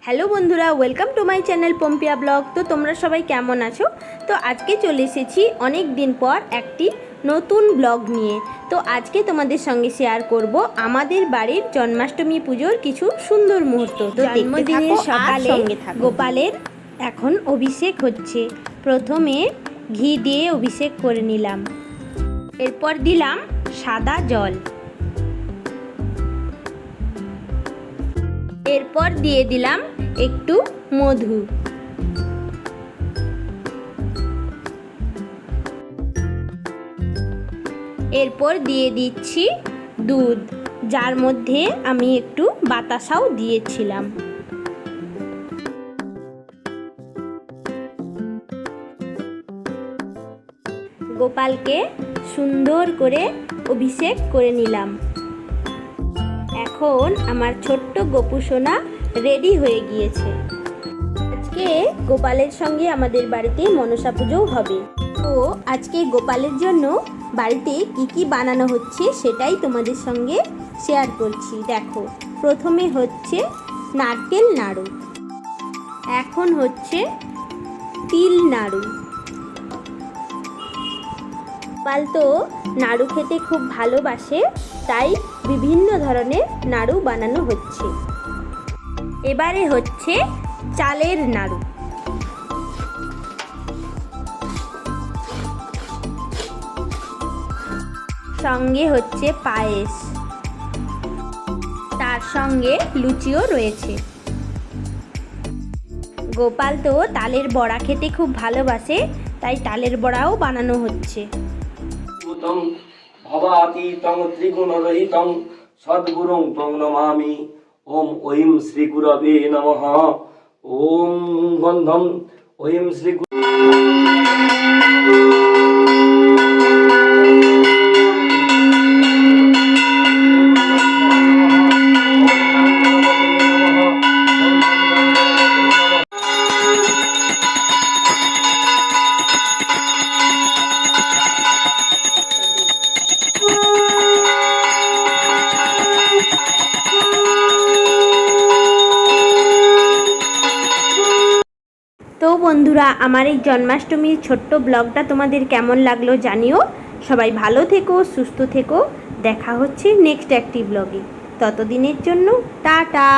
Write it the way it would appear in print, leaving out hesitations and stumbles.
Hello বন্ধুরা, welcome to my channel Pompia vlog. তো তোমরা সবাই কেমন আছো? তো আজকে চলে এসেছি অনেক দিন পর একটি নতুন ব্লগ নিয়ে। তো আজকে তোমাদের সঙ্গে শেয়ার করব আমাদের বাড়ির জন্মাষ্টমী পুজোর কিছু সুন্দর মুহূর্ত। তো জন্মদিনের সকালে গোপালের এখন অভিষেক হচ্ছে। প্রথমে ঘি দিয়ে অভিষেক করে নিলাম, এরপর দিলাম সাদা জল, এরপর দিয়ে দিলাম একটু মধু, এরপর দিয়ে দিচ্ছি দুধ, যার মধ্যে আমি একটু বাতাসাও দিয়েছিলাম। গোপালকে সুন্দর করে অভিষেক করে নিলাম। এখন আমার ছোট্ট গোপু সোনা রেডি হয়ে গিয়েছে। আজকে গোপালের সঙ্গে আমাদের বাড়িতে মনসা পুজোও হবে। তো আজকে গোপালের জন্য বাড়িতে কি কি বানানো হচ্ছে সেটাই তোমাদের সঙ্গে শেয়ার করছি। দেখো, প্রথমে হচ্ছে নারকেল নাড়ু, এখন হচ্ছে তিল নাড়ু। গোপাল তো নাড়ু খেতে খুব ভালোবাসে, তাই বিভিন্ন ধরনের নাড়ু বানানো হচ্ছে। এবারে হচ্ছে চালের নাড়ু, সঙ্গে হচ্ছে পায়েস, তার সঙ্গে লুচিও রয়েছে। গোপাল তো তালের বড়া খেতে খুব ভালোবাসে, তাই তালের বড়াও বানানো হচ্ছে। ভবাতীতং ত্রিগুণরহিতং সদ্গুরুং ত্বং নমামি। ওম ঐং শ্রী গুরবে নমঃ। ওম গন্ধম ঐং শ্রী তো বন্ধুরা, আমার এই জন্মাষ্টমীর ছোট্ট ব্লগটা তোমাদের কেমন লাগলো জানিও। সবাই ভালো থেকো, সুস্থ থেকো। দেখা হচ্ছে নেক্সট একটি ব্লগে। ততদিনের জন্য টাটা।